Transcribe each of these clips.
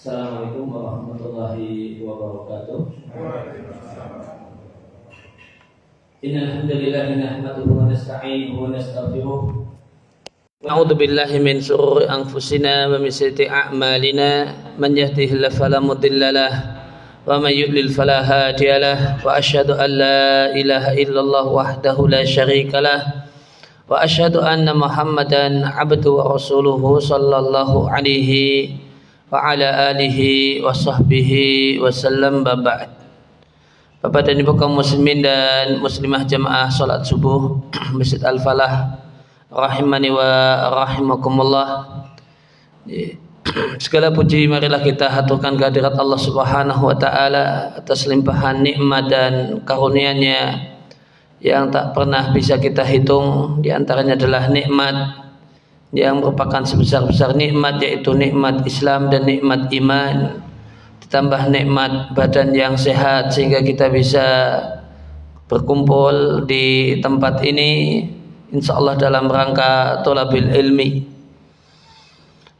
Assalamualaikum warahmatullahi wabarakatuh. Innal hamdalillah nahmaduhu wa nasta'inuhu wa nastaghfiruh. Na'udzu billahi min shururi anfusina wa min sayyiati a'malina. Man yahdihillahu fala mudilla lahu wa man yudlil fala hadiya lahu. Wa asyhadu an la ilaha illallah wahdahu la syarika lahu. Wa asyhadu anna Muhammadan 'abduhu wa rasuluhu sallallahu alaihi wa ala alihi wa sahbihi wa sallam. Ba'd. Bapak dan Ibu kaum muslimin dan muslimah jamaah salat subuh Masjid Al-Falah rahimani wa rahimakumullah. Segala puji marilah kita haturkan kehadirat Allah Subhanahu wa taala atas limpahan nikmat dan karunia-Nya yang tak pernah bisa kita hitung. Di antaranya adalah nikmat yang merupakan sebesar-besar nikmat, yaitu nikmat Islam dan nikmat iman, ditambah nikmat badan yang sehat sehingga kita bisa berkumpul di tempat ini insyaallah dalam rangka thalabil ilmi.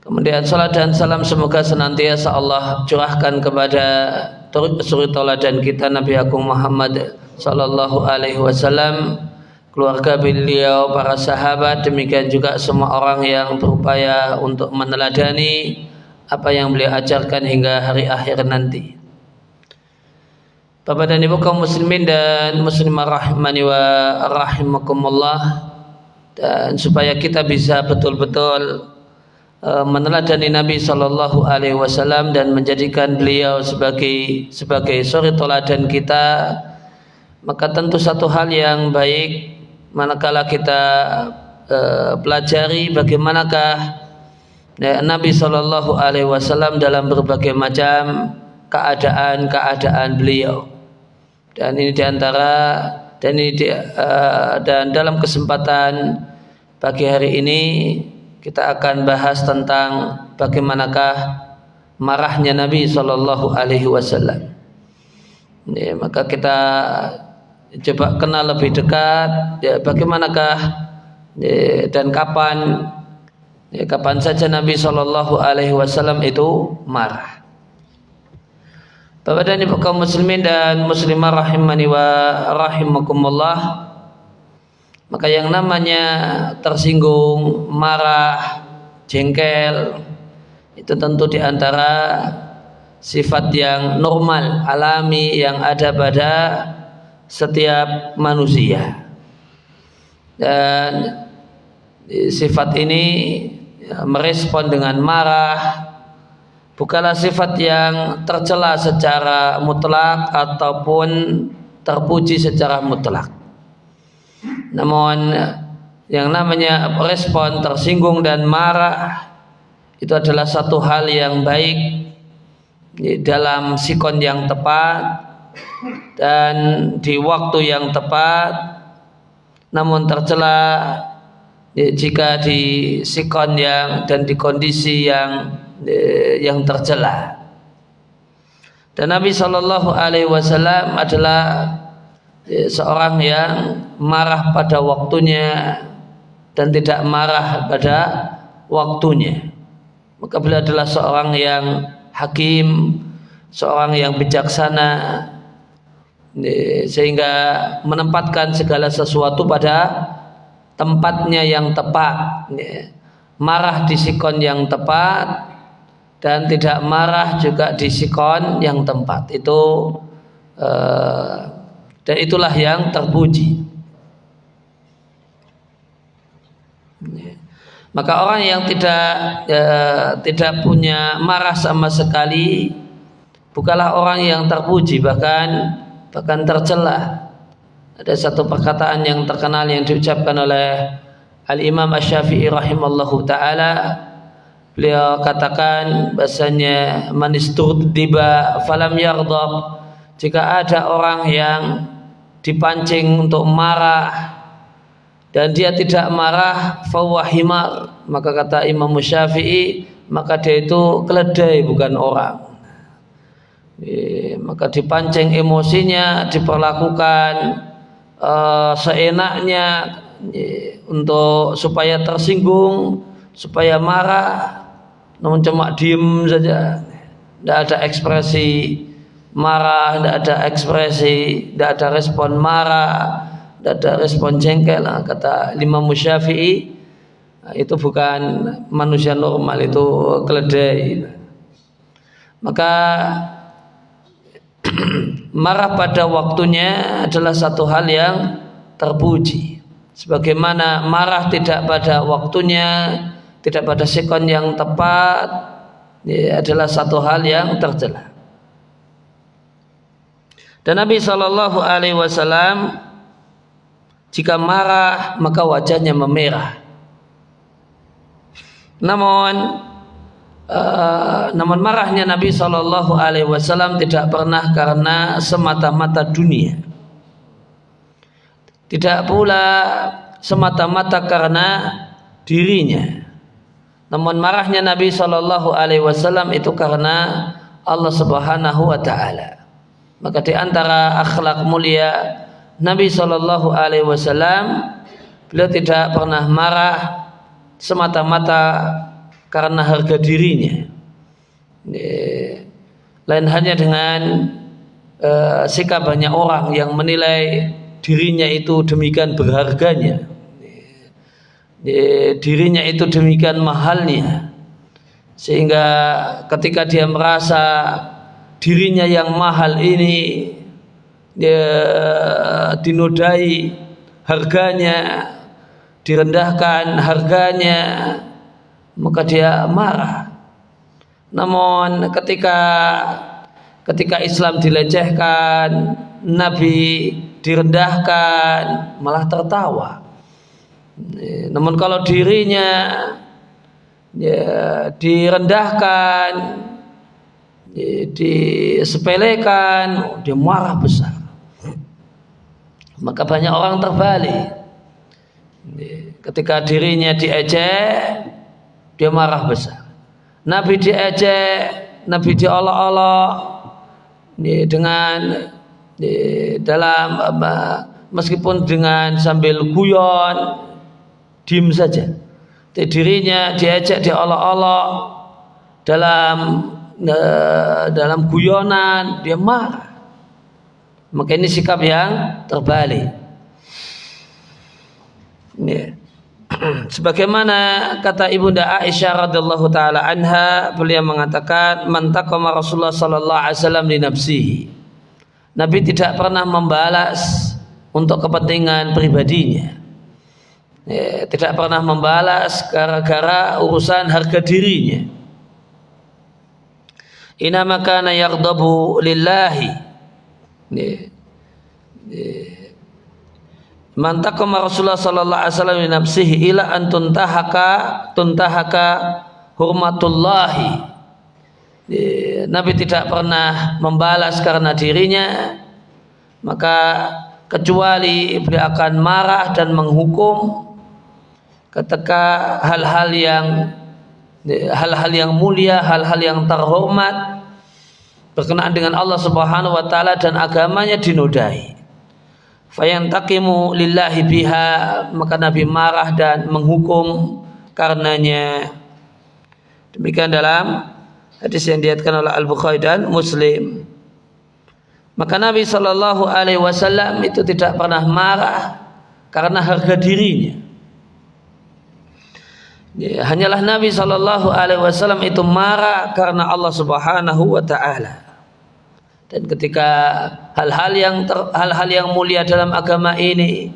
Kemudian salat dan salam semoga senantiasa Allah curahkan kepada suri tauladan kita Nabi Agung Muhammad sallallahu alaihi wasallam, keluarga beliau, para sahabat, demikian juga semua orang yang berupaya untuk meneladani apa yang beliau ajarkan hingga hari akhir nanti. Bapak dan Ibu kaum muslimin dan muslimah rahimani wa rahimakumullah, dan supaya kita bisa betul-betul meneladani Nabi sallallahu alaihi wasallam dan menjadikan beliau sebagai suri teladan kita, maka tentu satu hal yang baik manakala kita pelajari bagaimanakah Nabi sallallahu alaihi wasallam dalam berbagai macam keadaan beliau. Dan ini diantara dan dalam kesempatan pagi hari ini kita akan bahas tentang bagaimanakah marahnya Nabi sallallahu alaihi wasallam. Maka kita coba kenal lebih dekat bagaimanakah dan kapan saja Nabi sallallahu alaihi wasallam itu marah. Bapak dan Ibu kaum muslimin dan muslimah rahimani wa rahimakumullah, maka yang namanya tersinggung, marah, jengkel itu tentu diantara sifat yang normal, alami yang ada pada setiap manusia. Dan sifat ini merespon dengan marah bukanlah sifat yang tercela secara mutlak ataupun terpuji secara mutlak. Namun yang namanya respon tersinggung dan marah itu adalah satu hal yang baik dalam sikon yang tepat dan di waktu yang tepat, namun tercela jika di sikon dan di kondisi yang tercela. Dan Nabi sallallahu alaihi wasallam adalah seorang yang marah pada waktunya dan tidak marah pada waktunya. Maka beliau adalah seorang yang hakim, seorang yang bijaksana, sehingga menempatkan segala sesuatu pada tempatnya yang tepat. Marah di sikon yang tepat dan tidak marah juga di sikon yang tepat. Dan itulah yang terpuji. Maka orang yang tidak punya marah sama sekali bukanlah orang yang terpuji, bahkan tercela. Ada satu perkataan yang terkenal yang diucapkan oleh Al-Imam Asy-Syafi'i rahimallahu taala. Beliau katakan bahasanya man istuddiba falam yaghdab, jika ada orang yang dipancing untuk marah dan dia tidak marah, fahuwa himar, maka kata Imam Syafi'i, maka dia itu keledai bukan orang. Maka dipancing emosinya, diperlakukan seenaknya untuk supaya tersinggung, supaya marah, namun cuma diem saja. tidak ada ekspresi marah, tidak ada ekspresi, tidak ada respon marah, tidak ada respon jengkel. Kata Imam Syafi'i, itu bukan manusia normal, itu keledai. Maka marah pada waktunya adalah satu hal yang terpuji. Sebagaimana marah tidak pada waktunya, tidak pada sekon yang tepat, adalah satu hal yang tercela. Dan Nabi SAW jika marah maka wajahnya memerah. Namun marahnya Nabi SAW tidak pernah karena semata-mata dunia, tidak pula semata-mata karena dirinya. Namun marahnya Nabi SAW itu karena Allah Subhanahu wa Ta'ala. Maka di antara akhlak mulia Nabi SAW, beliau tidak pernah marah semata-mata karena harga dirinya. Lain hanya dengan sikap banyak orang yang menilai dirinya itu demikian berharganya, dirinya itu demikian mahalnya, sehingga ketika dia merasa dirinya yang mahal ini dinodai harganya, direndahkan harganya, maka dia marah. Namun ketika Islam dilecehkan, Nabi direndahkan, malah tertawa. Namun kalau dirinya direndahkan, disepelekan, dia marah besar. Maka banyak orang terbalik. Ketika dirinya diejek, dia marah besar. Nabi diejek, Nabi diolok-olok dengan dalam meskipun dengan sambil guyon, diem saja. Dirinya diejek, diolok-olok dalam guyonan, dia marah. Maka ini sikap yang terbalik. Sebagaimana kata Ibunda Aisyah radhiyallahu taala anha, beliau mengatakan, man taqama Rasulullah sallallahu alaihi wasallam li nafsihi. Nabi tidak pernah membalas untuk kepentingan pribadinya. Tidak pernah membalas gara-gara urusan harga dirinya. Inama kana yaghdabu lillahi. Man taqama Rasulullah sallallahu alaihi wasallam li nafsihi ila an tuntahaka hurmatullahi. Nabi tidak pernah membalas karena dirinya, maka kecuali beliau akan marah dan menghukum ketika hal-hal yang mulia, hal-hal yang terhormat berkenaan dengan Allah Subhanahu wa taala dan agamanya dinodai. Fayantaqimu lillahi biha, maka Nabi marah dan menghukum karenanya. Demikian dalam hadis yang diriwayatkan oleh Al-Bukhari dan Muslim. Maka Nabi sallallahu alaihi wasallam itu tidak pernah marah karena harga dirinya. Hanyalah Nabi sallallahu alaihi wasallam itu marah karena Allah Subhanahu wa taala. Dan ketika hal-hal yang mulia dalam agama ini,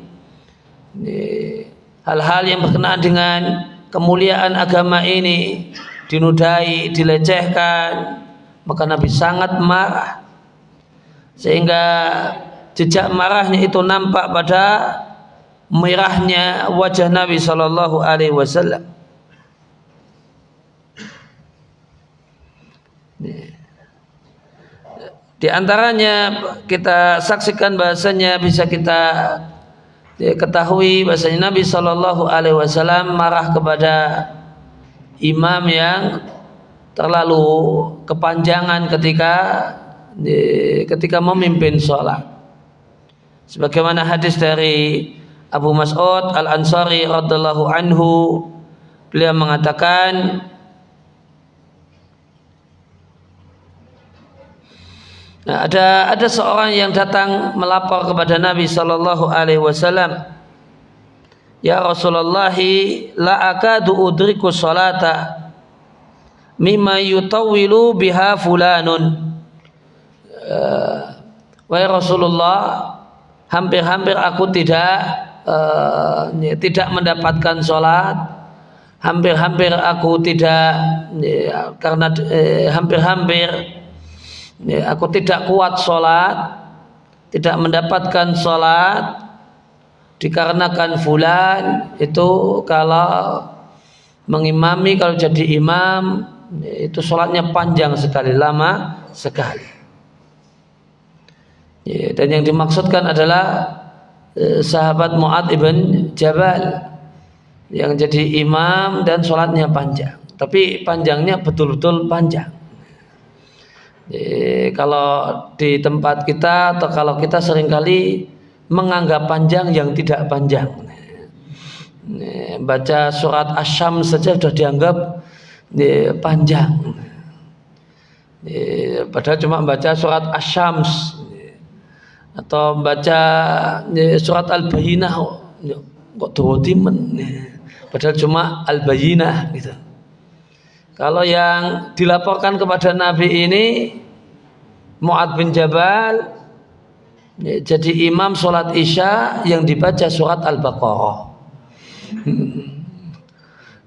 hal-hal yang berkenaan dengan kemuliaan agama ini dinodai, dilecehkan, maka Nabi sangat marah, sehingga jejak marahnya itu nampak pada merahnya wajah Nabi sallallahu alaihi wasallam. Di antaranya kita saksikan bahasanya, bisa kita ketahui bahasanya Nabi sallallahu alaihi wasallam marah kepada imam yang terlalu kepanjangan ketika memimpin sholat. Sebagaimana hadis dari Abu Mas'ud Al-Ansari radhiyallahu anhu, beliau mengatakan, Nah, ada seorang yang datang melapor kepada Nabi sallallahu alaihi wasallam, "Ya Rasulullah, la akadu udriku salata mimma yutawwilu biha fulanun." Wahai Rasulullah, hampir-hampir aku tidak mendapatkan sholat, hampir-hampir aku tidak karena hampir-hampir aku tidak kuat sholat, tidak mendapatkan sholat dikarenakan fulan itu kalau mengimami, kalau jadi imam itu sholatnya panjang sekali, lama sekali. Dan yang dimaksudkan adalah sahabat Mu'adz ibn Jabal yang jadi imam dan sholatnya panjang, tapi panjangnya betul-betul panjang. Kalau di tempat kita atau kalau kita seringkali menganggap panjang yang tidak panjang, baca surat Asy-Syams saja sudah dianggap panjang, padahal cuma baca surat Asy-Syams atau baca surat Al-Bayyinah kok dawa-timen, padahal cuma Al-Bayyinah gitu. Kalau yang dilaporkan kepada Nabi ini Mu'adz bin Jabal jadi imam sholat Isya yang dibaca surat Al-Baqarah,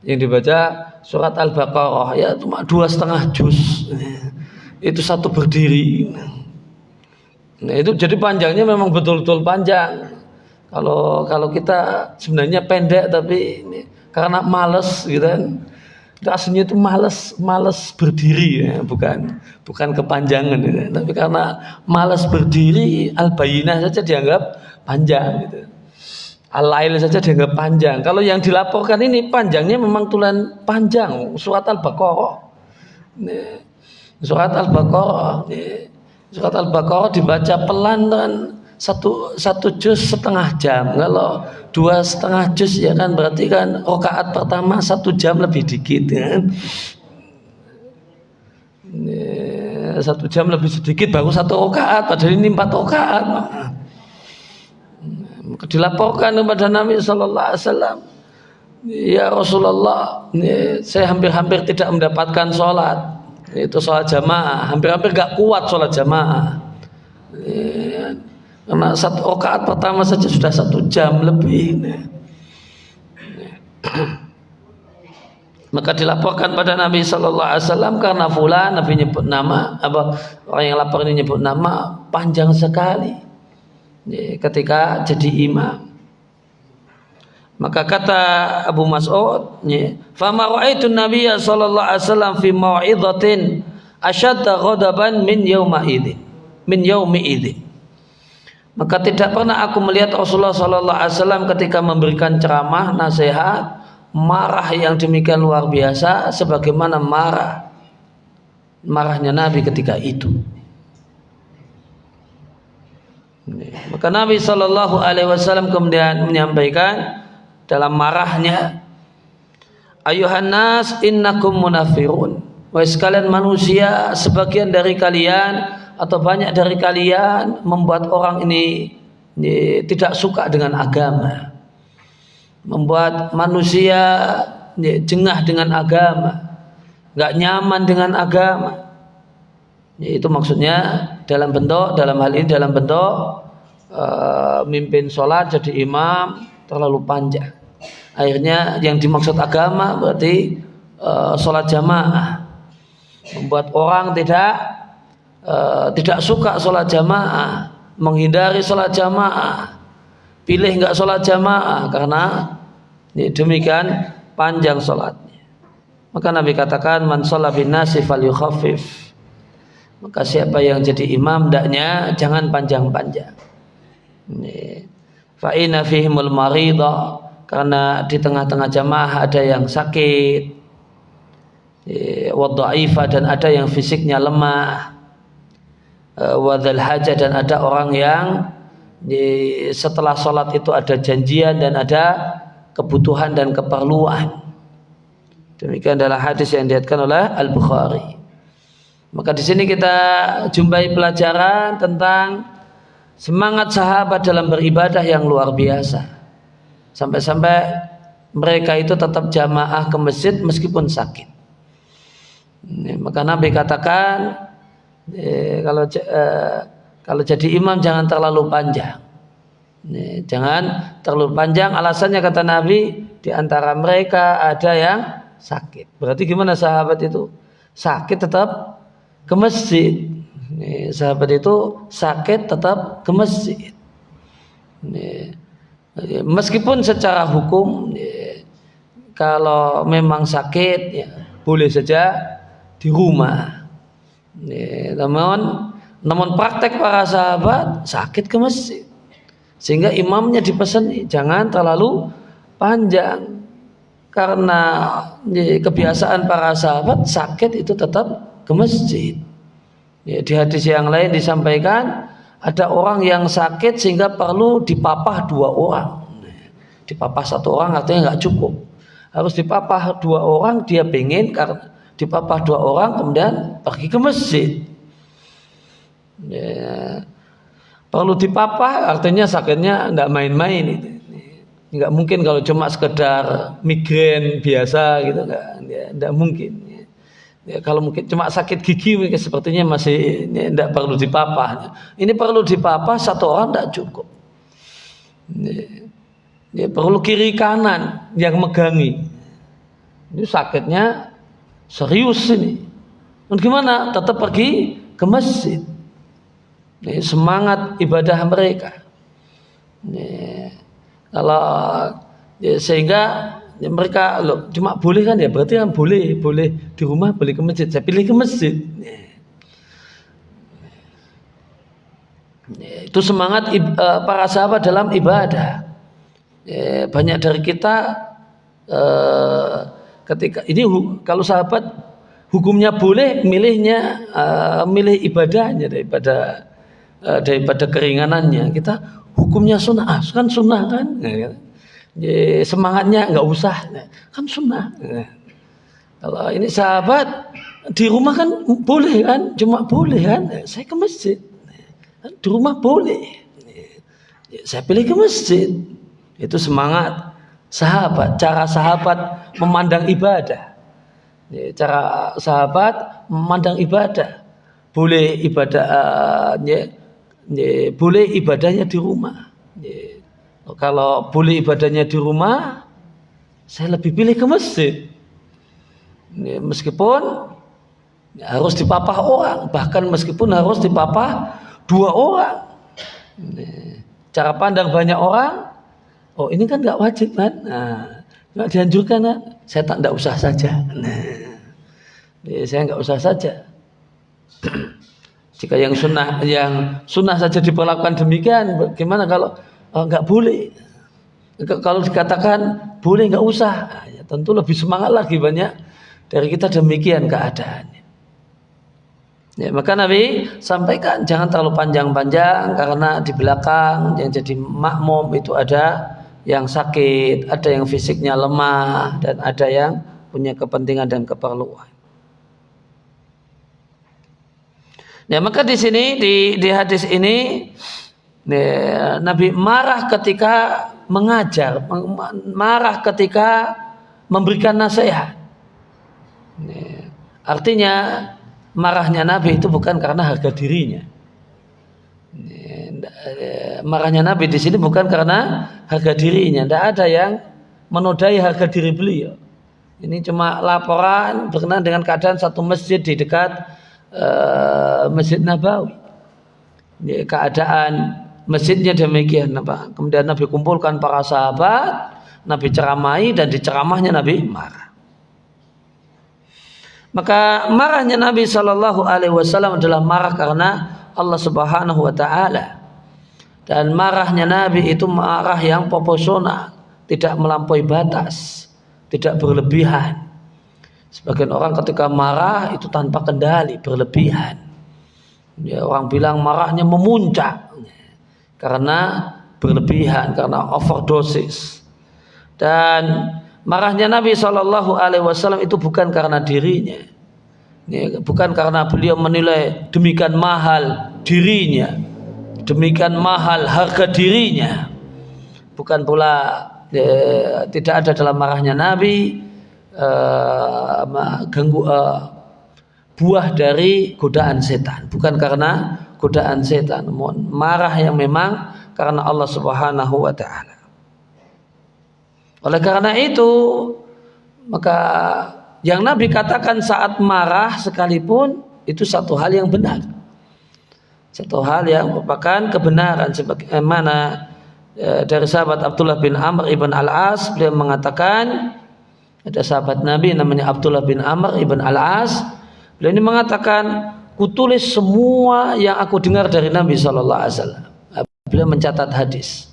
yang dibaca surat Al-Baqarah ya cuma 2,5 juz, itu satu berdiri. Nah, itu jadi panjangnya memang betul-betul panjang. Kalau kita sebenarnya pendek, tapi ini karena malas gitu kan. Aslinya itu malas berdiri ya, bukan kepanjangan gitu. Tapi karena malas berdiri, Al-Bayyinah saja dianggap panjang gitu. Al-Lail saja dianggap panjang. Kalau yang dilaporkan ini panjangnya memang tulen panjang, surat Al-Baqarah. Surat Al-Baqarah. Surat Al-Baqarah dibaca pelan dan satu juz setengah jam. Kalau 2,5 juz ya kan berarti kan rakaat pertama 1 jam lebih dikit kan. 1 jam lebih sedikit baru 1 rakaat, padahal ini 4 rakaat. Dilaporkan kepada Nabi sallallahu alaihi wasallam, "Ya Rasulullah, saya hampir-hampir tidak mendapatkan sholat." Itu sholat jamaah, hampir-hampir gak kuat sholat jamaah, karena 1 rakaat pertama saja sudah 1 jam lebih. Maka dilaporkan pada Nabi sallallahu alaihi wasallam karena fulan, Nabi nyebut nama, orang yang lapor ini nyebut nama panjang sekali ketika jadi imam. Maka kata Abu Mas'ud, "Fa ma ra'aitu an-nabiyya sallallahu alaihi wasallam fi mau'izatin ashadda ghadaban min yaumi idzin." Maka tidak pernah aku melihat Rasulullah sallallahu alaihi wasallam ketika memberikan ceramah, nasihat, marah yang demikian luar biasa sebagaimana marahnya Nabi ketika itu. Maka Nabi sallallahu alaihi wasallam kemudian menyampaikan dalam marahnya, "Ayuhan nas innakum munafirun." Wahai sekalian manusia, sebagian dari kalian atau banyak dari kalian membuat orang ini tidak suka dengan agama, membuat manusia jengah dengan agama, nggak nyaman dengan agama. Itu maksudnya dalam hal ini dalam bentuk mimpin sholat jadi imam terlalu panjang. Akhirnya yang dimaksud agama berarti sholat jamaah, membuat orang tidak suka sholat jamaah, menghindari sholat jamaah, pilih nggak sholat jamaah karena demikian panjang sholatnya. Maka Nabi katakan, "Man shalla bin nasi falyukhaffif." Maka siapa yang jadi imam hendaknya jangan panjang-panjang. Fa inna fihimul maridah, karena di tengah-tengah jamaah ada yang sakit, wa dhaifah, dan ada yang fisiknya lemah, wa dzal hajah, dan ada orang yang setelah sholat itu ada janjian dan ada kebutuhan dan keperluan. Demikian adalah hadis yang diriwayatkan oleh Al-Bukhari. Maka di sini kita jumpai pelajaran tentang semangat sahabat dalam beribadah yang luar biasa. Sampai-sampai mereka itu tetap jamaah ke masjid meskipun sakit. Maka Nabi katakan, kalau jadi imam jangan terlalu panjang. Jangan terlalu panjang. Alasannya kata Nabi, di antara mereka ada yang sakit. Berarti gimana sahabat itu? Sakit tetap ke masjid. Sahabat itu sakit tetap ke masjid. Meskipun secara hukum kalau memang sakit ya, boleh saja di rumah. Namun praktek para sahabat sakit ke masjid. Sehingga imamnya dipesan jangan terlalu panjang. Karena kebiasaan para sahabat sakit itu tetap ke masjid. Di hadis yang lain disampaikan ada orang yang sakit sehingga perlu dipapah 2 orang. Dipapah 1 orang artinya nggak cukup. Harus dipapah 2 orang, dia pengen karena dipapah 2 orang kemudian pergi ke masjid. Perlu dipapah artinya sakitnya nggak main-main itu. Nggak mungkin kalau cuma sekedar migrain biasa gitu, nggak mungkin. Ya, kalau mungkin cuma sakit gigi sepertinya masih tidak perlu dipapah. Ini perlu dipapah 1 orang tidak cukup. Ya, perlu kiri kanan yang megangi. Ini sakitnya serius ini. Dan gimana? Tetap pergi ke masjid. Ini semangat ibadah mereka. Ini, kalau ya, sehingga ya, mereka cuma boleh kan ya, berarti kan boleh di rumah, boleh ke masjid. Saya pilih ke masjid. Ya, itu semangat para sahabat dalam ibadah. Ya, banyak dari kita ketika ini kalau sahabat hukumnya boleh, milih ibadahnya daripada keringanannya. Kita hukumnya sunnah, kan sunnah kan, semangatnya nggak usah, kan sunnah. Kalau ini sahabat di rumah kan boleh kan, cuma boleh kan, saya ke masjid. Di rumah boleh, saya pilih ke masjid. Itu semangat sahabat, cara sahabat memandang ibadah. Cara sahabat memandang ibadah, boleh ibadah. Boleh ibadahnya di rumah. Kalau boleh ibadahnya di rumah, saya lebih pilih ke masjid. Meskipun harus dipapah orang, bahkan meskipun harus dipapah 2 orang. Cara pandang banyak orang, oh ini kan nggak wajib kan, nggak dianjurkan kan, saya tidak usah saja. Saya nggak usah saja. Jika yang sunnah saja diperlakukan demikian, bagaimana kalau nggak boleh? Kalau dikatakan boleh nggak usah, ya tentu lebih semangat lagi banyak dari kita demikian keadaannya. Ya, maka Nabi sampaikan jangan terlalu panjang-panjang karena di belakang yang jadi makmum itu ada yang sakit, ada yang fisiknya lemah, dan ada yang punya kepentingan dan keperluan. Ya, maka di sini di hadis ini Nabi marah ketika mengajar, marah ketika memberikan nasihat. Artinya marahnya Nabi itu bukan karena harga dirinya. Marahnya Nabi di sini bukan karena harga dirinya. Tidak ada yang menodai harga diri beliau. Ini cuma laporan berkenaan dengan keadaan satu masjid di dekat Masjid Nabawi. Keadaan masjidnya demikian. Kemudian Nabi kumpulkan para sahabat, Nabi ceramai, dan di ceramahnya Nabi marah. Maka marahnya Nabi Shallallahu Alaihi Wasallam adalah marah karena Allah Subhanahu Wa Taala, dan marahnya Nabi itu marah yang proporsional, tidak melampaui batas, tidak berlebihan. Sebagian orang ketika marah itu tanpa kendali, berlebihan. Ya, orang bilang marahnya memuncak karena berlebihan, karena overdosis. Dan marahnya Nabi Shallallahu Alaihi Wasallam itu bukan karena dirinya, Bukan karena beliau menilai demikian mahal dirinya, demikian mahal harga dirinya. Bukan pula tidak ada dalam marahnya Nabi buah dari godaan setan. Bukan karena godaan setan, namun marah yang memang karena Allah Subhanahu wa ta'ala. Oleh karena itu, maka yang Nabi katakan saat marah sekalipun itu satu hal yang benar, satu hal yang merupakan kebenaran. Sebagaimana dari sahabat Abdullah bin Amr ibn Al-As, beliau mengatakan, ada sahabat Nabi namanya Abdullah bin Amr ibn Al-As, beliau ini mengatakan, kutulis semua yang aku dengar dari Nabi SAW. Beliau mencatat hadis,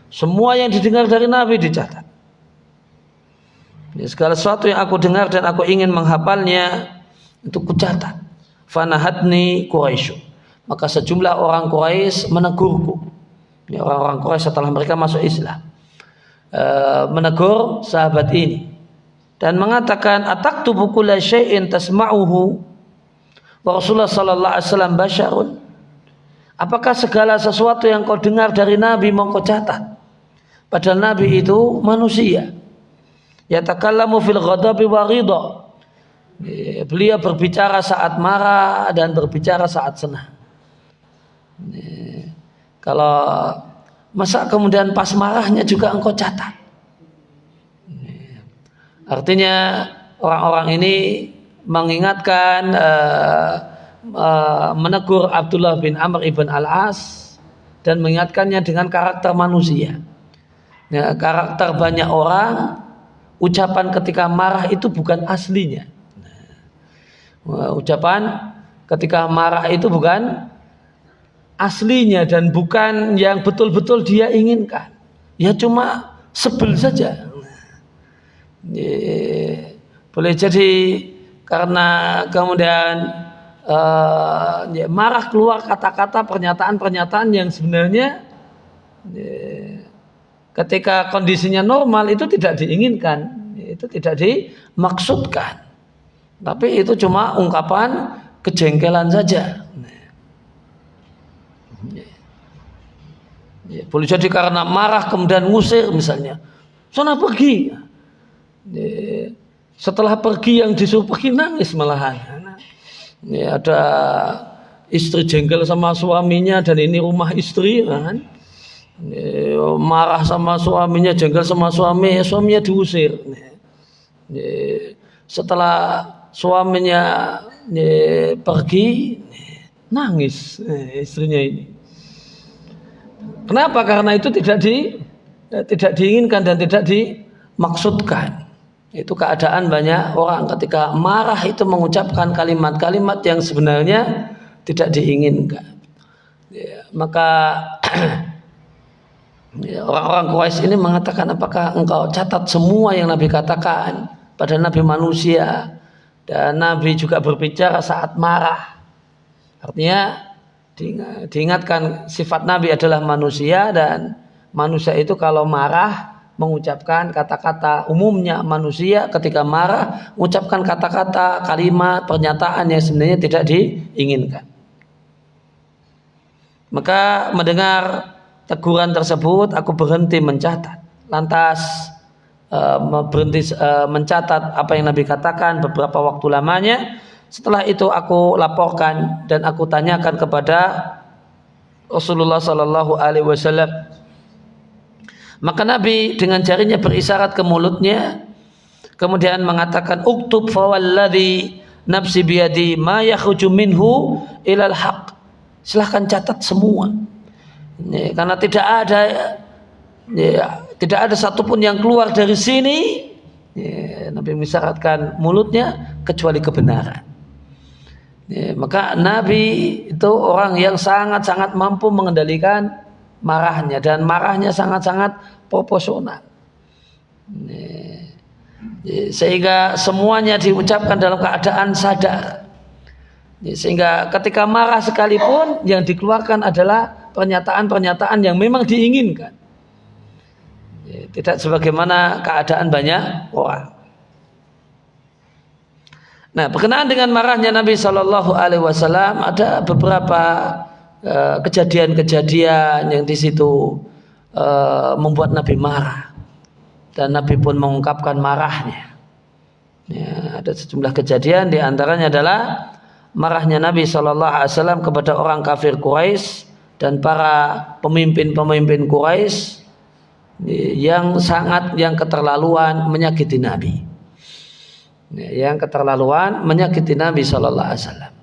semua yang didengar dari Nabi dicatat. Segala sesuatu yang aku dengar dan aku ingin menghafalnya itu kucatat. Fanahatni Quraisy, maka sejumlah orang Quraisy menegurku. Orang-orang Quraisy setelah mereka masuk Islam menegur sahabat ini dan mengatakan, ataktubu kulla syai'in tasma'uhu wa Rasulullah sallallahu alaihi wasallam basyarun. Apakah segala sesuatu yang kau dengar dari Nabi mau kau catat? Padahal Nabi itu manusia. Yatakallamu fil ghadabi wa ridha. Beliau berbicara saat marah dan berbicara saat senang. Kalau masa kemudian pas marahnya juga engkau catat? Artinya orang-orang ini mengingatkan, menegur Abdullah bin Amr ibn Al-As dan mengingatkannya dengan karakter manusia. Karakter banyak orang, ucapan ketika marah itu bukan aslinya. Ucapan ketika marah itu bukan aslinya dan bukan yang betul-betul dia inginkan. Ya cuma sebel saja. Boleh jadi karena kemudian marah keluar kata-kata, pernyataan-pernyataan yang sebenarnya ketika kondisinya normal itu tidak diinginkan, itu tidak dimaksudkan, tapi itu cuma ungkapan kejengkelan saja. Boleh jadi karena marah kemudian ngusir misalnya, sana pergi. Setelah pergi yang disuruh pergi nangis malahan. Ada istri jengkel sama suaminya dan ini rumah istri kan. Marah sama suaminya, jengkel sama suaminya diusir. Setelah suaminya pergi, nangis istrinya ini. Kenapa? Karena itu tidak diinginkan dan tidak dimaksudkan. Itu keadaan banyak orang ketika marah itu mengucapkan kalimat-kalimat yang sebenarnya tidak diinginkan. Maka orang-orang Quraisy ini mengatakan, apakah engkau catat semua yang Nabi katakan? Padahal Nabi manusia dan Nabi juga berbicara saat marah. Artinya diingatkan sifat Nabi adalah manusia dan manusia itu kalau marah mengucapkan kata-kata, umumnya manusia ketika marah mengucapkan kata-kata, kalimat, pernyataan yang sebenarnya tidak diinginkan. Maka mendengar teguran tersebut aku berhenti mencatat. Lantas berhenti mencatat apa yang Nabi katakan beberapa waktu lamanya. Setelah itu aku laporkan dan aku tanyakan kepada Rasulullah sallallahu alaihi wasallam. Maka Nabi dengan jarinya berisyarat ke mulutnya, kemudian mengatakan, uktub fawalladhi nafsi biyadi ma yakhruju minhu ilal haq. Silahkan catat semua. Karena tidak ada satupun yang keluar dari sini, Nabi mengisyaratkan mulutnya, kecuali kebenaran. Maka Nabi itu orang yang sangat-sangat mampu mengendalikan marahnya, dan marahnya sangat-sangat proporsional, sehingga semuanya diucapkan dalam keadaan sadar. Sehingga ketika marah sekalipun yang dikeluarkan adalah pernyataan-pernyataan yang memang diinginkan, tidak sebagaimana keadaan banyak orang. Nah, berkenaan dengan marahnya Nabi Shallallahu Alaihi Wasallam ada beberapa kejadian-kejadian yang di situ membuat Nabi marah dan Nabi pun mengungkapkan marahnya. Ya, ada sejumlah kejadian, di antaranya adalah marahnya Nabi Shallallahu Alaihi Wasallam kepada orang kafir Quraisy dan para pemimpin-pemimpin Quraisy yang keterlaluan menyakiti Nabi. Yang keterlaluan menyakiti Nabi Shallallahu Alaihi Wasallam.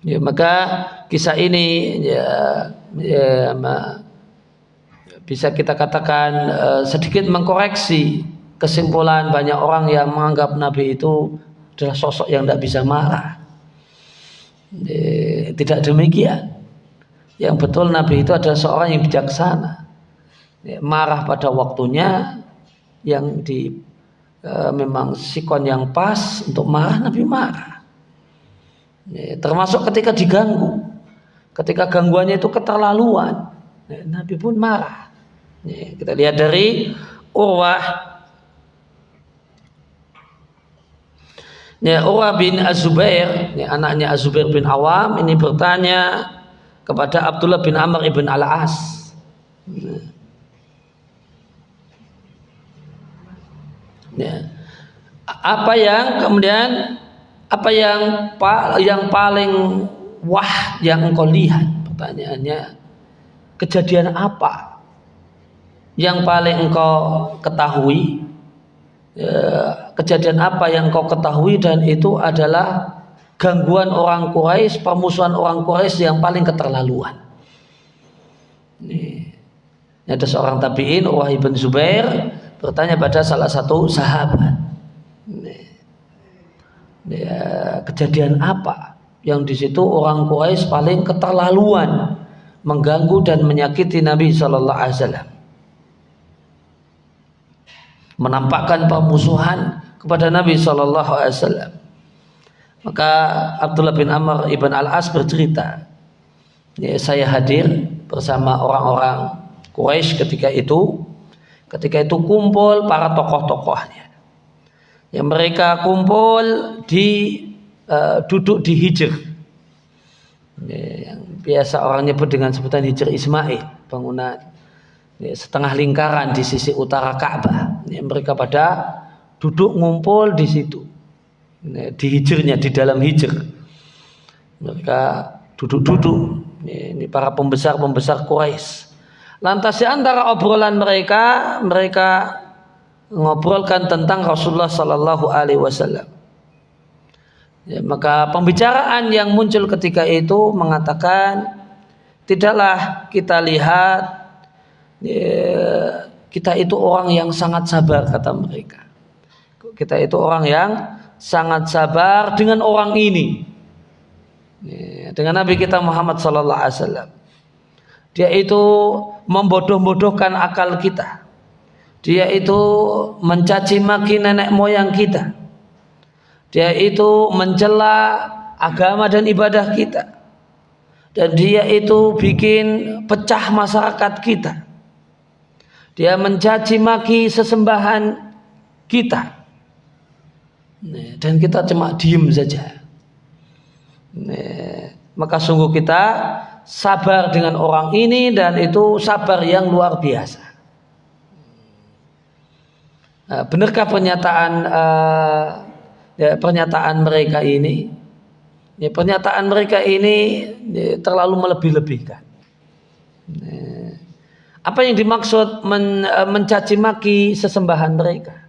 Ya, maka kisah ini bisa kita katakan sedikit mengkoreksi kesimpulan banyak orang yang menganggap Nabi itu adalah sosok yang tidak bisa marah. Tidak demikian. Yang betul Nabi itu adalah seorang yang bijaksana. Marah pada waktunya, yang memang sikon yang pas untuk marah, Nabi marah. Termasuk ketika diganggu, ketika gangguannya itu keterlaluan, Nabi pun marah. Kita lihat dari Urwah bin Az-Zubair, anaknya Az-Zubair bin Awam, ini bertanya kepada Abdullah bin Amr ibn Al-As. Apa yang paling yang engkau lihat? Pertanyaannya, kejadian apa yang paling engkau ketahui? Kejadian apa yang engkau ketahui dan itu adalah gangguan orang Quraisy, permusuhan orang Quraisy yang paling keterlaluan. Ini ada seorang tabi'in, Urwah bin Zubair, bertanya pada salah satu sahabat, kejadian apa yang di situ orang Quraisy paling keterlaluan mengganggu dan menyakiti Nabi Shallallahu Alaihi Wasallam, menampakkan permusuhan kepada Nabi Shallallahu Alaihi Wasallam. Maka Abdullah bin Amr ibn Al-As bercerita, saya hadir bersama orang-orang Quraisy ketika itu kumpul para tokoh-tokohnya. Yang mereka kumpul duduk di hijr, yang biasa orang nyebut dengan sebutan hijr Ismail, bangunan setengah lingkaran di sisi utara Ka'bah. Mereka pada duduk ngumpul di situ, di hijrnya, di dalam hijr. Mereka duduk-duduk. Ini para pembesar-pembesar Quraisy. Lantas di antara obrolan mereka ngobrolkan tentang Rasulullah Sallallahu Alaihi Wasallam. Maka pembicaraan yang muncul ketika itu mengatakan, tidaklah kita lihat kita itu orang yang sangat sabar, kata mereka. Kita itu orang yang sangat sabar dengan orang ini, dengan Nabi kita Muhammad Sallallahu Alaihi Wasallam. Dia itu membodoh-bodohkan akal kita. Dia itu mencaci maki nenek moyang kita. Dia itu mencela agama dan ibadah kita. Dan dia itu bikin pecah masyarakat kita. Dia mencaci maki sesembahan kita. Dan kita cuma diem saja. Maka sungguh kita sabar dengan orang ini, dan itu sabar yang luar biasa. Benarkah pernyataan mereka ini? Pernyataan mereka ini terlalu melebih-lebihkan. Apa yang dimaksud mencaci maki sesembahan mereka?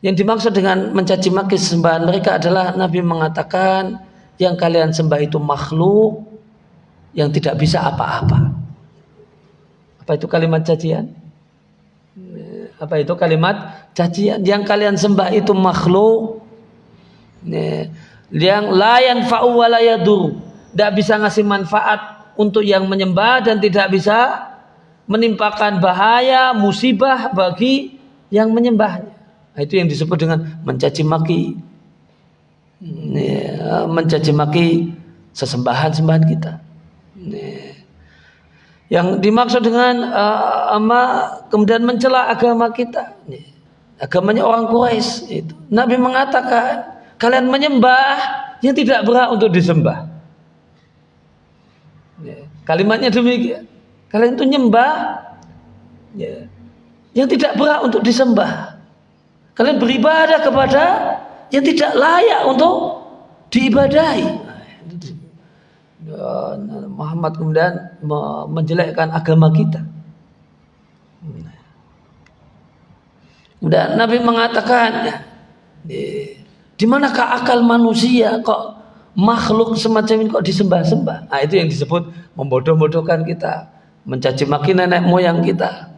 Yang dimaksud dengan mencaci maki sesembahan mereka adalah Nabi mengatakan yang kalian sembah itu makhluk yang tidak bisa apa-apa. Apa itu kalimat cacian? Apa itu kalimat cacian? Yang kalian sembah itu makhluk yang la yanfa'u wa la yadur, tidak bisa ngasih manfaat untuk yang menyembah dan tidak bisa menimpakan bahaya, musibah bagi yang menyembahnya. Itu yang disebut dengan mencaci maki. Mencaci maki sesembahan-sembahan kita. Yang dimaksud dengan kemudian mencela agama kita, agamanya orang Quraisy itu. Nabi mengatakan, kalian menyembah yang tidak berhak untuk disembah. Ya, kalimatnya demikian. Kalian itu nyembah ya, yang tidak berhak untuk disembah. Kalian beribadah kepada yang tidak layak untuk diibadahi. Muhammad kemudian menjelekkan agama kita. Dan Nabi mengatakan, di manakah akal manusia kok makhluk semacam ini kok disembah-sembah? Nah, itu yang disebut membodoh-bodohkan kita, mencaci maki nenek moyang kita.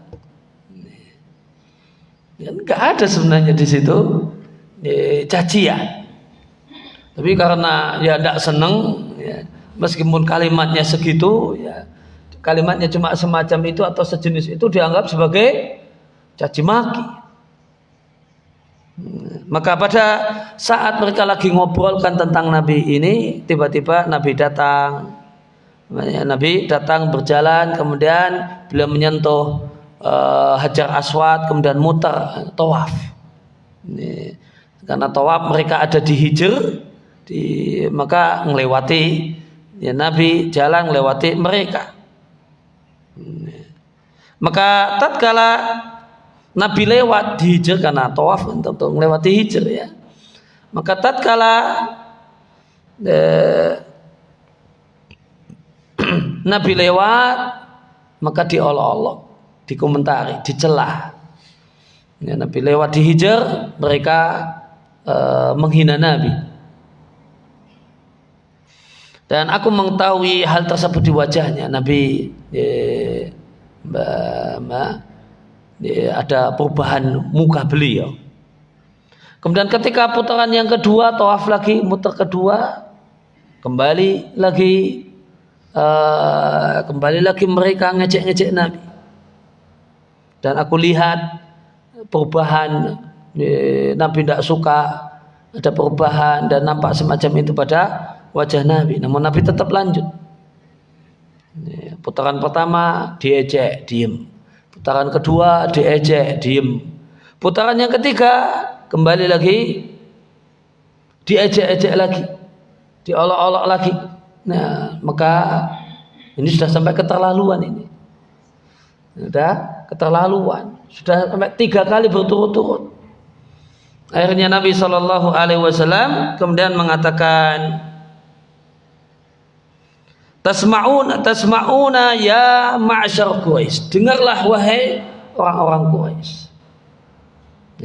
Enggak ada sebenarnya di situ cacian. Tapi karena ya tidak seneng, ya, meskipun kalimatnya segitu, ya, kalimatnya cuma semacam itu atau sejenis itu dianggap sebagai caci maki. Maka pada saat mereka lagi ngobrolkan tentang Nabi ini, tiba-tiba Nabi datang. Nabi datang berjalan, kemudian beliau menyentuh Hajar Aswad, kemudian muter tawaf. Karena tawaf mereka ada di Hijr, maka melewati ya, Nabi jalan melewati mereka. Maka tatkala Nabi lewat di Hijr, karena tawaf untuk melewati Hijr ya. Maka tatkala Nabi lewat, maka diolok-olok, dikomentari, dicela. Ya, Nabi lewat di Hijr, mereka menghina Nabi. Dan aku mengetahui hal tersebut di wajahnya. Nabi ada perubahan muka beliau. Kemudian ketika putaran yang kedua, tawaf lagi, muter kedua, kembali lagi mereka ngecek-ngecek Nabi. Dan aku lihat perubahan, Nabi tidak suka ada perubahan dan nampak semacam itu pada wajah Nabi. Namun Nabi tetap lanjut. Putaran pertama diejek, diem. Putaran kedua diejek, diem. Putaran yang ketiga kembali lagi diejek-ejek lagi, diolok-olok lagi. Nah, maka ini sudah sampai keterlaluan ini. Sudah keterlaluan. Sudah sampai 3 kali berturut-turut. Akhirnya Nabi SAW kemudian mengatakan, Tasma'una ya ma'asyar Quraisy. Dengarlah wahai orang-orang Quraisy.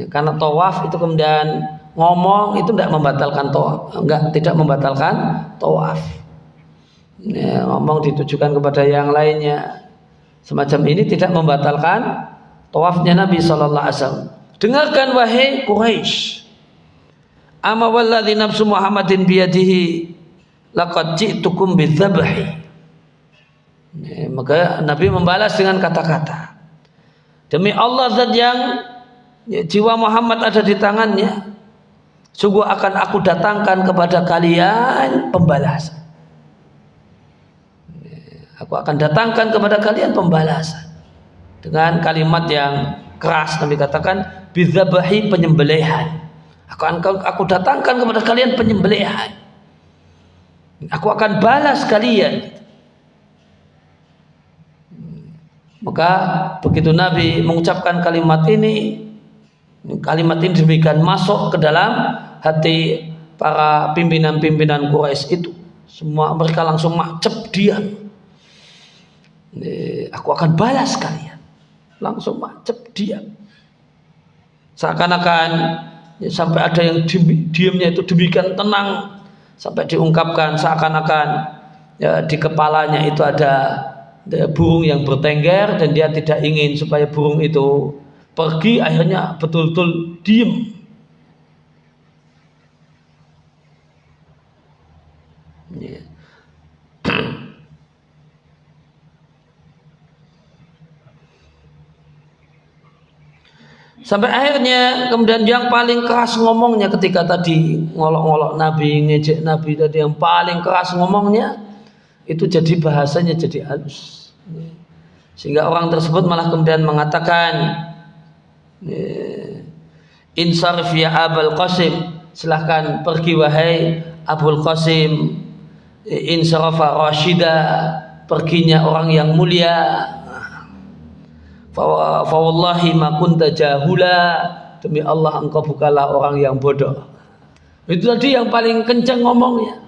Ya, karena tawaf itu kemudian ngomong itu tidak membatalkan tawaf, tidak membatalkan tawaf. Ya, ngomong ditujukan kepada yang lainnya semacam ini tidak membatalkan tawafnya Nabi SAW. Dengarkan wahai Quraisy. Ama walladzi nafsu Muhammadin biyadihi laqad ji'tukum bidzabhi. Maka Nabi membalas dengan kata-kata, demi Allah zat yang jiwa Muhammad ada di tangannya, sungguh akan aku datangkan kepada kalian pembalasan. Aku akan datangkan kepada kalian pembalasan dengan kalimat yang keras. Nabi katakan bidzabhi, penyembelihan. Aku datangkan kepada kalian penyembelihan. Aku akan balas kalian. Maka begitu Nabi mengucapkan kalimat ini demikian masuk ke dalam hati para pimpinan-pimpinan Quraisy itu. Semua mereka langsung macep diam. Aku akan balas kalian. Langsung macep diam. Seakan-akan sampai ada yang diamnya itu demikian tenang. Sampai diungkapkan seakan-akan ya, di kepalanya itu ada burung yang bertengger dan dia tidak ingin supaya burung itu pergi, akhirnya betul-betul diem. Ya. Sampai akhirnya kemudian yang paling keras ngomongnya ketika tadi ngolok-ngolok Nabi, ngejek Nabi tadi, yang paling keras ngomongnya itu jadi bahasanya jadi halus. Sehingga orang tersebut malah kemudian mengatakan, insarif ya Abul Qasim, silahkan pergi wahai Abul Qasim. Insarafa rasyida, perginya orang yang mulia. Fa wallahi ma kunta jahula, demi Allah engkau bukanlah orang yang bodoh. Itu tadi yang paling kencang ngomongnya.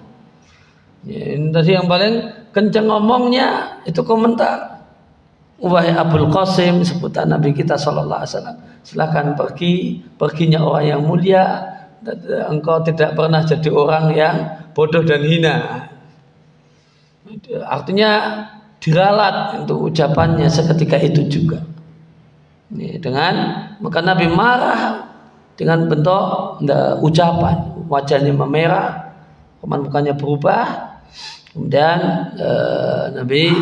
Ini tadi yang paling kencang ngomongnya itu komentar. Wahai Abul Qasim, sebutan Nabi kita sallallahu alaihi wasallam, silakan pergi, perginya orang yang mulia. Engkau tidak pernah jadi orang yang bodoh dan hina. Artinya diralat untuk ucapannya seketika itu juga. Dengan maka Nabi marah dengan bentuk ucapan, wajahnya memerah, mukanya berubah. Kemudian Nabi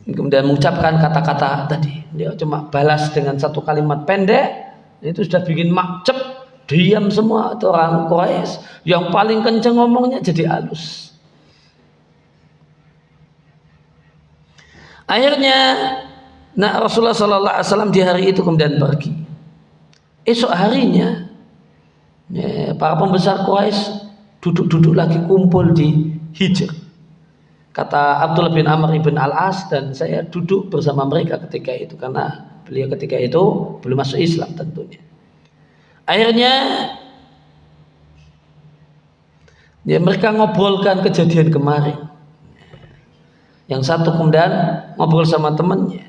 kemudian mengucapkan kata-kata tadi. Dia cuma balas dengan satu kalimat pendek, itu sudah bikin makcep. Diam semua itu orang Quraisy. Yang paling kenceng ngomongnya jadi halus. Akhirnya Rasulullah sallallahu alaihi wasallam di hari itu kemudian pergi. Esok harinya para pembesar Quraisy duduk-duduk lagi kumpul di Hijr. Kata Abdullah bin Amr ibn Al-As, dan saya duduk bersama mereka ketika itu karena beliau ketika itu belum masuk Islam tentunya. Akhirnya mereka ngobrolkan kejadian kemarin. Yang satu kemudian ngobrol sama temannya.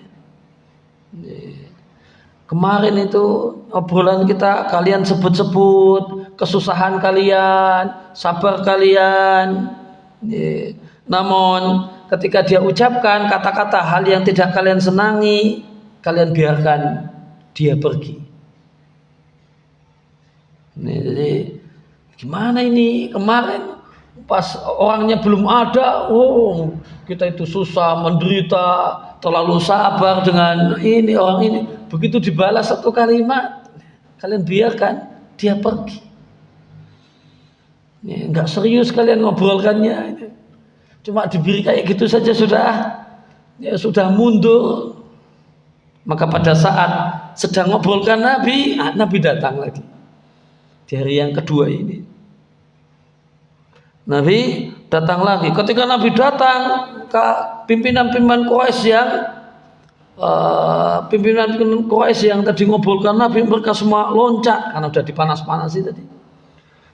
Kemarin itu obrolan kita, kalian sebut-sebut kesusahan kalian, sabar kalian. Namun ketika dia ucapkan kata-kata hal yang tidak kalian senangi, kalian biarkan dia pergi. Jadi gimana ini, kemarin pas orangnya belum ada, kita itu susah, menderita, terlalu sabar dengan ini orang ini. Begitu dibalas satu kalimat, kalian biarkan dia pergi. Enggak serius kalian ngobrolkannya, cuma diberi kayak gitu saja sudah mundur. Maka pada saat sedang ngobrolkan Nabi datang lagi. Di hari yang kedua ini Nabi datang lagi. Ketika Nabi datang ke pimpinan-pimpinan Quraisy yang tadi ngobrolkan Nabi, mereka semua loncat karena sudah dipanas-panasi tadi.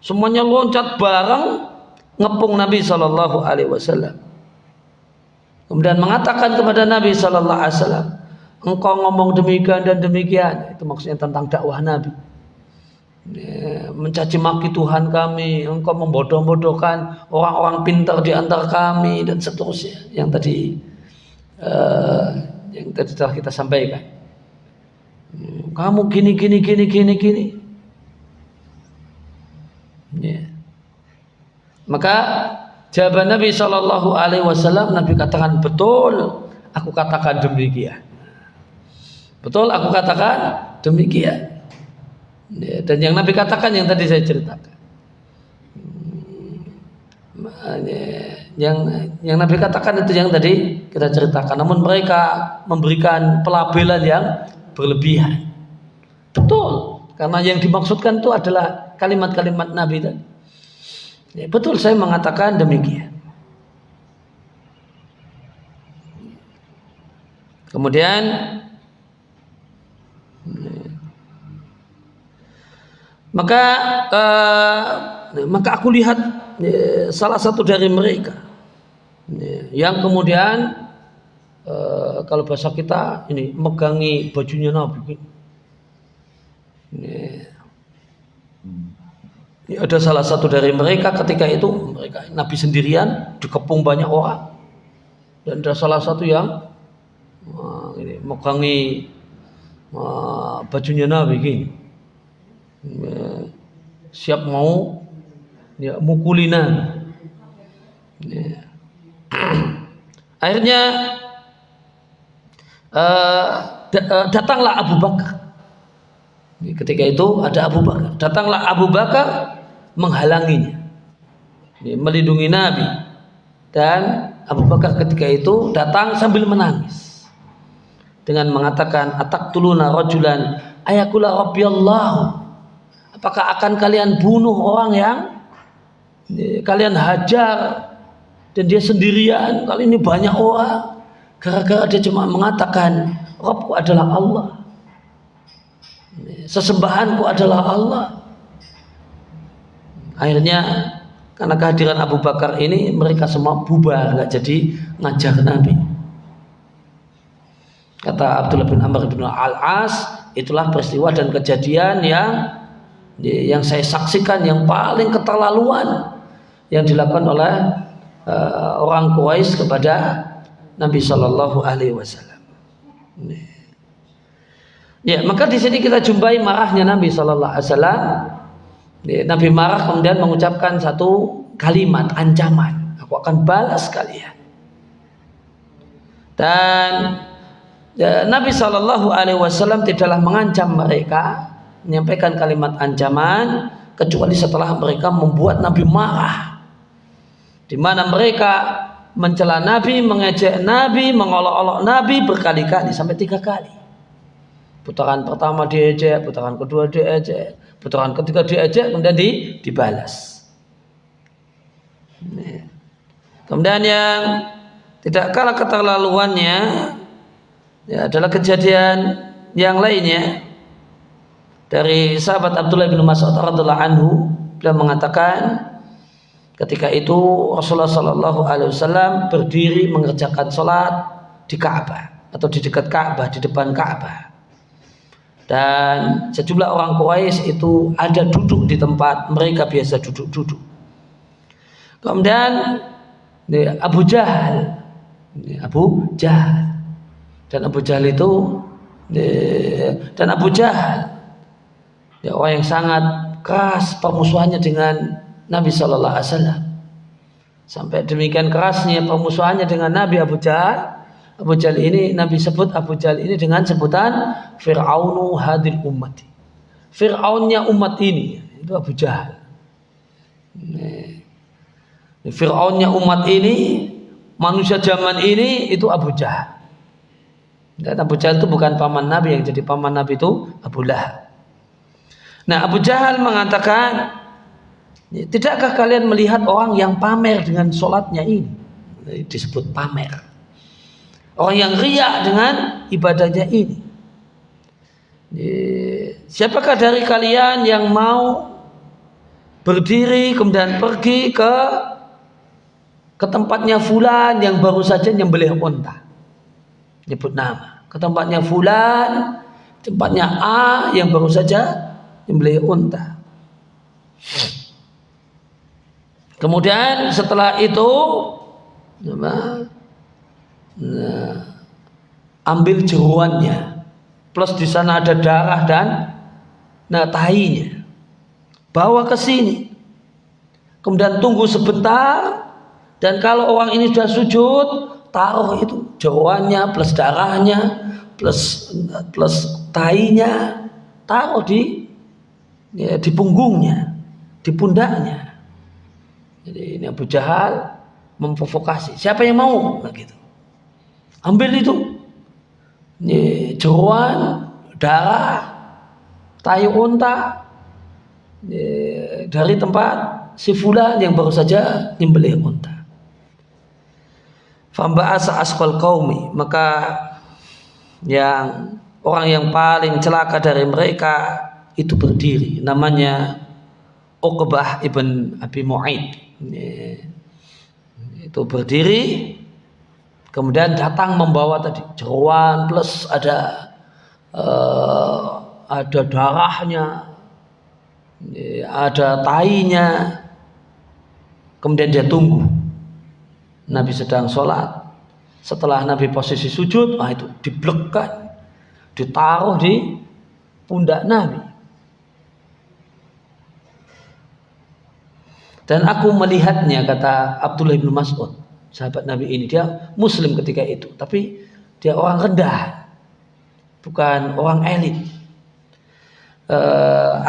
Semuanya loncat bareng ngepung Nabi sallallahu alaihi wasallam. Kemudian mengatakan kepada Nabi sallallahu alaihi wasallam, engkau ngomong demikian dan demikian. Itu maksudnya tentang dakwah Nabi. Mencaci maki Tuhan kami, engkau membodoh-bodohkan orang-orang pintar di antara kami dan seterusnya yang tadi telah kita sampaikan. Kamu gini. Maka jawaban Nabi Shallallahu Alaihi Wasallam, Nabi katakan, betul, aku katakan demikian. Betul, aku katakan demikian. Dan yang Nabi katakan yang tadi saya ceritakan. Yang Nabi katakan itu yang tadi kita ceritakan. Namun mereka memberikan pelabelan yang berlebihan. Betul, karena yang dimaksudkan itu adalah kalimat-kalimat Nabi tadi. Betul, saya mengatakan demikian. Kemudian maka aku lihat salah satu dari mereka yang kemudian kalau bahasa kita ini megangi bajunya Nabi. Ini ada salah satu dari mereka ketika itu Nabi sendirian dikepung banyak orang, dan ada salah satu yang megangi bajunya Nabi gini. Siap mau mukulin Nabi. Akhirnya datanglah Abu Bakar. Ketika itu ada Abu Bakar. Datanglah Abu Bakar menghalanginya, melindungi Nabi. Dan Abu Bakar ketika itu datang sambil menangis. dengan mengatakan ataqtuluna rajulan ayakula rabbiyallahu, apakah akan kalian bunuh orang yang kalian hajar dan dia sendirian, kali ini banyak orang, gara-gara dia cuma mengatakan Rabbku adalah Allah, sesembahanku adalah Allah. Akhirnya karena kehadiran Abu Bakar ini mereka semua bubar, nggak jadi ngajar Nabi. Kata Abdullah bin Amr bin Al-As, itulah peristiwa dan kejadian yang saya saksikan yang paling keterlaluan yang dilakukan oleh orang Quraisy kepada Nabi Shallallahu Alaihi Wasallam. Ya, maka di sini kita jumpai marahnya Nabi Shallallahu Alaihi Wasallam. Nabi marah kemudian mengucapkan satu kalimat ancaman, aku akan balas kalian. Dan Nabi Shallallahu Alaihi Wasallam tidaklah mengancam mereka, menyampaikan kalimat ancaman kecuali setelah mereka membuat Nabi marah, di mana mereka mencela Nabi, mengejek Nabi, mengolok-olok Nabi berkali-kali sampai 3 kali. Putaran pertama diejek, putaran kedua diejek, putaran ketiga diejek, kemudian dibalas. Kemudian yang tidak kalah keterlaluannya adalah kejadian yang lainnya dari sahabat Abdullah bin Mas'ud radhiyallahu anhu. Beliau mengatakan ketika itu Rasulullah Shallallahu Alaihi Wasallam berdiri mengerjakan sholat di Ka'bah atau di dekat Ka'bah, di depan Ka'bah. Dan sejumlah orang Quraisy itu ada duduk di tempat mereka biasa duduk-duduk. Kemudian Abu Jahal dan Abu Jahal itu orang yang sangat keras permusuhannya dengan Nabi Shallallahu Alaihi Wasallam. Sampai demikian kerasnya permusuhannya dengan Nabi Abu Jahal. Abu Jahal ini Nabi sebut Abu Jahal ini dengan sebutan Fir'aunu hadil ummati. Fir'aunnya umat ini itu Abu Jahal. Fir'aunnya umat ini, manusia zaman ini itu Abu Jahal. Dan Abu Jahal itu bukan paman Nabi, yang jadi paman Nabi itu Abu Lahab. Nah, Abu Jahal mengatakan, tidakkah kalian melihat orang yang pamer dengan sholatnya ini? Disebut pamer. Orang yang riya dengan ibadahnya ini. Siapakah dari kalian yang mau berdiri kemudian pergi ke tempatnya fulan yang baru saja nyembelih unta? Nyebut nama. Ke tempatnya fulan, tempatnya A yang baru saja nyembelih unta. Kemudian setelah itu ambil jeruannya, plus di sana ada darah dan tainya, bawa ke sini, kemudian tunggu sebentar, dan kalau orang ini sudah sujud, taruh itu jeruannya plus darahnya plus tainya, taruh di punggungnya, di pundaknya. Jadi ini Abu Jahal memprovokasi, siapa yang mau? Gitu. Ambil itu jeruan, darah, tai unta dari tempat si fulan yang baru saja nyembelih unta. Famba'asa asqal qaumi, maka yang orang yang paling celaka dari mereka itu berdiri, namanya Uqbah ibn Abi Mu'aid. Itu berdiri, kemudian datang membawa tadi jeruan plus ada darahnya, ada tainya. Kemudian dia tunggu Nabi sedang sholat. Setelah Nabi posisi sujud, itu diblekan, ditaruh di pundak Nabi. Dan aku melihatnya, kata Abdullah bin Mas'ud, sahabat Nabi ini, dia Muslim ketika itu, tapi dia orang rendah, bukan orang elit.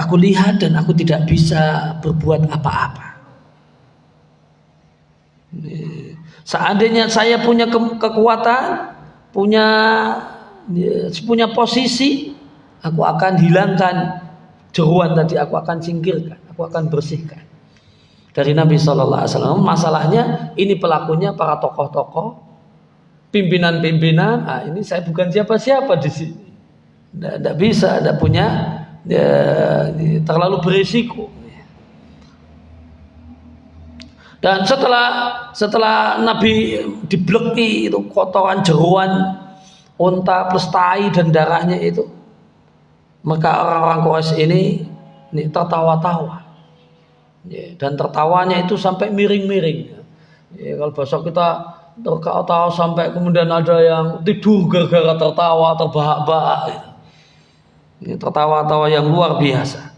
Aku lihat dan aku tidak bisa berbuat apa-apa. Seandainya saya punya kekuatan, punya punya posisi, aku akan hilangkan jeruan tadi, aku akan singkirkan, aku akan bersihkan dari Nabi Shallallahu Alaihi Wasallam. Masalahnya ini pelakunya para tokoh-tokoh, pimpinan-pimpinan. Ini saya bukan siapa-siapa di sini, tidak bisa, tidak punya, terlalu berisiko. Dan setelah Nabi dibleki itu kotoran jeruan unta plus tai dan darahnya itu, maka orang-orang Quraisy ini tertawa-tawa, dan tertawanya itu sampai miring-miring. Kalau bahasa kita tertawa sampai kemudian ada yang tidur gara-gara tertawa, terbahak-bahak. Ini tertawa-tawa yang luar biasa.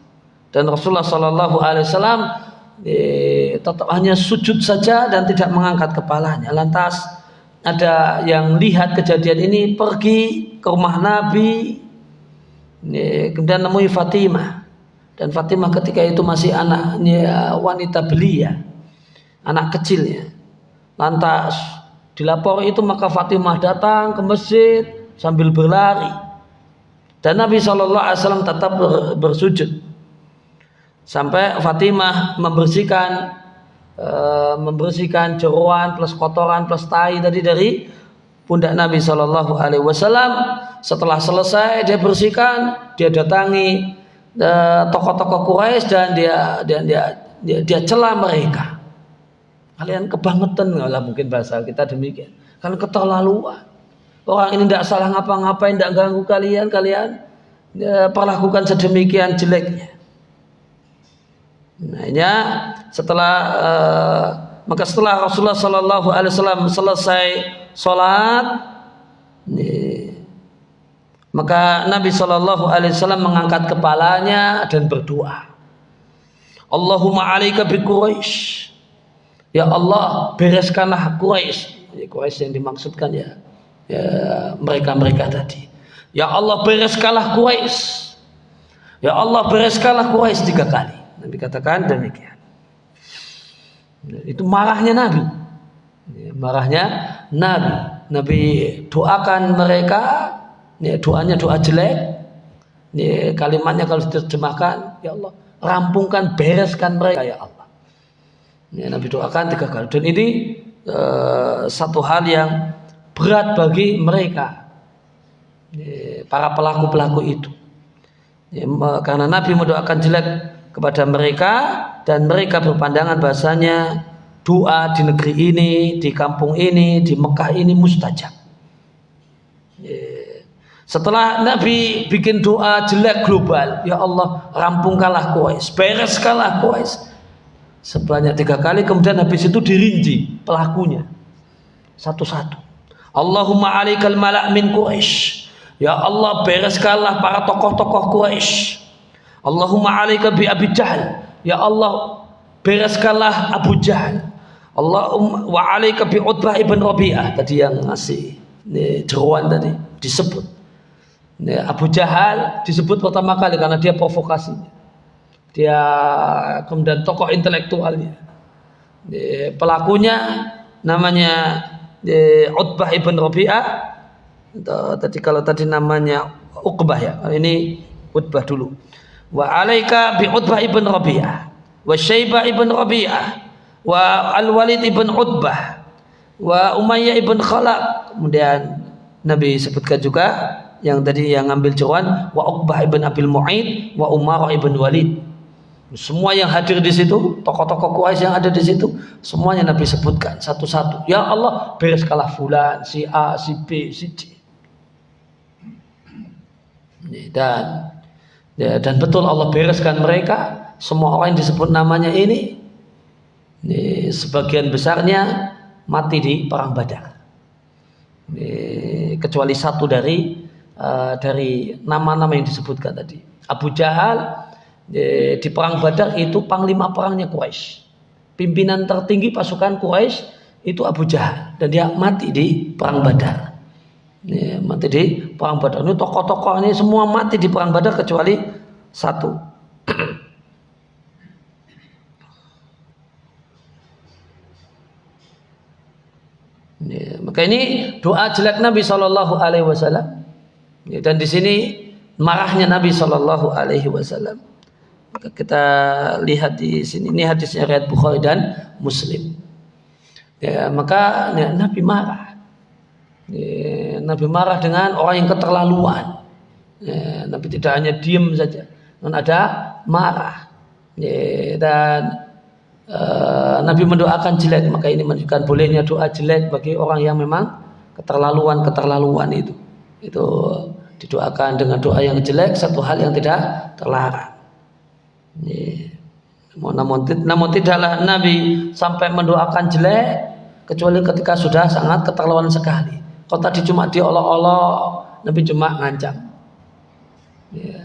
Dan Rasulullah Shallallahu Alaihi Wasallam tetap hanya sujud saja dan tidak mengangkat kepalanya. Lantas ada yang lihat kejadian ini, pergi ke rumah Nabi, kemudian nemui Fatimah. Dan Fatimah ketika itu masih anaknya, wanita belia, anak kecilnya. Lantas dilapor itu, maka Fatimah datang ke masjid sambil berlari, dan Nabi SAW tetap bersujud sampai Fatimah membersihkan jeruan plus kotoran plus tai tadi dari pundak Nabi Shallallahu Alaihi Wasallam. Setelah selesai dia bersihkan, dia datangi tokoh-tokoh Quraisy dan dia cela mereka. Kalian kebangetan, lah mungkin bahasa kita demikian. Kan keterlaluan. Orang ini tidak salah ngapa-ngapain, tidak ganggu kalian perlakukan sedemikian jeleknya. Maka setelah Rasulullah Shallallahu Alaihi Wasallam selesai sholat, maka Nabi Shallallahu Alaihi Wasallam mengangkat kepalanya dan berdoa, Allahumma alaika bi Quraisy, ya Allah bereskanlah Quraisy. Quraisy yang dimaksudkan ya mereka tadi. Ya Allah bereskanlah Quraisy, ya Allah bereskanlah Quraisy 3 kali. Nabi katakan demikian. Itu marahnya Nabi. Nabi doakan mereka. Doanya doa jelek. Kalimatnya kalau diterjemahkan, ya Allah rampungkan, bereskan mereka ya Allah. Nabi doakan 3 kali. Dan ini satu hal yang berat bagi mereka, para pelaku-pelaku itu. Karena Nabi mendoakan jelek kepada mereka, dan mereka berpandangan bahasanya doa di negeri ini, di kampung ini, di Mekah ini mustajab. Setelah Nabi bikin doa jelek global, ya Allah rampungkanlah Quraisy, bereskanlah Quraisy sebanyak 3 kali, kemudian habis itu dirinci pelakunya satu-satu. Allahumma alaikal malak min Quraisy, ya Allah bereskanlah para tokoh-tokoh Quraisy. Allahumma alaika bi Abi Jahal, ya Allah bereskanlah Abu Jahal. Allahumma wa alaika bi Utbah ibn Rabi'ah, tadi yang ngasih jeruan tadi disebut. Abu Jahal disebut pertama kali karena dia provokasinya, dia kemudian tokoh intelektualnya. Pelakunya namanya Utbah ibn Rabi'ah. Tadi kalau tadi namanya Uqbah, ya ini Utbah dulu. Wa alaika bi Utbah ibn Rabi'ah, wa Syaibah ibn Rabi'ah, wa Al-Walid ibn Utbah, wa Umayyah ibn Khalaf. Kemudian Nabi sebutkan juga yang tadi yang ngambil jeruan, wa Uqbah ibn Abil Mu'id, wa Umar ibn Walid. Semua yang hadir di situ, tokoh-tokoh Quraisy yang ada di situ, semuanya Nabi sebutkan satu-satu. Ya Allah bereskanlah fulan, si A, si B, si C. Dan betul Allah bereskan mereka. Semua orang yang disebut namanya ini sebagian besarnya mati di perang Badar, kecuali satu dari nama-nama yang disebutkan tadi. Abu Jahal di perang Badar itu panglima perangnya Quraisy, pimpinan tertinggi pasukan Quraisy itu Abu Jahal, dan dia mati di perang Badar. Mati di perang Badar. Ini tokoh-tokoh ini semua mati di perang Badar kecuali satu. Maka ini doa jelek Nabi Shallallahu Alaihi Wasallam. Dan di sini marahnya Nabi Shallallahu Alaihi Wasallam. Kita lihat di sini, ini hadisnya riwayat Bukhari dan Muslim. Ya, maka ya, Nabi marah. Ya, Nabi marah dengan orang yang keterlaluan. Ya, Nabi tidak hanya diam saja, namun ada marah. Ya, dan Nabi mendoakan jelek, maka ini menunjukkan bolehnya doa jelek bagi orang yang memang keterlaluan itu didoakan dengan doa yang jelek, satu hal yang tidak terlarang. Namun tidaklah Nabi sampai mendoakan jelek kecuali ketika sudah sangat keterlaluan sekali. Kalau tadi cuma diolok-olok, Nabi cuma ngancam.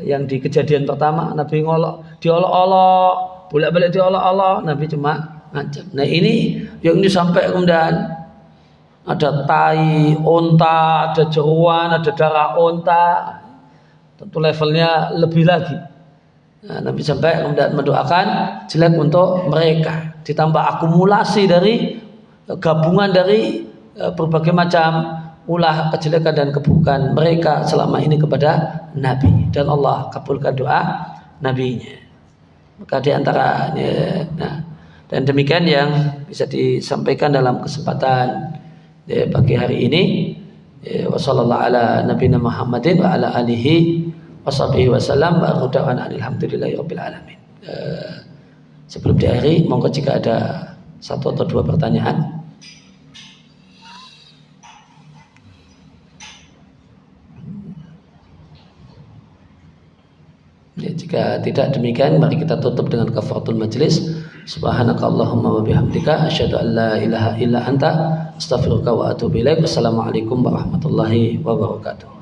Yang di kejadian pertama Nabi diolok-olok, bolak-balik diolok-olok, Nabi cuma ngancam. Nah ini yang ini sampai kemudian ada tai onta, ada jeruan, ada darah onta, tentu levelnya lebih lagi. Nah, Nabi sampai kemudian mendoakan jelek untuk mereka, ditambah akumulasi dari gabungan dari berbagai macam ulah kejelekan dan keburukan mereka selama ini kepada Nabi, dan Allah kabulkan doa Nabinya. Maka diantaranya, dan demikian yang bisa disampaikan dalam kesempatan pagi hari ini. Wassallallahu ala nabiyina Muhammadin wa ala alihi washabihi wasallam wa rada'ana alhamdulillahi rabbil alamin. Sebelum diakhiri, monggo jika ada satu atau dua pertanyaan. Ya, jika tidak demikian, mari kita tutup dengan kafaratul majlis. Subhanakallahumma wa bihamdika asyhadu an la ilaha illa anta astaghfiruka wa atubu ilaik. Wassalamualaikum warahmatullahi wabarakatuh.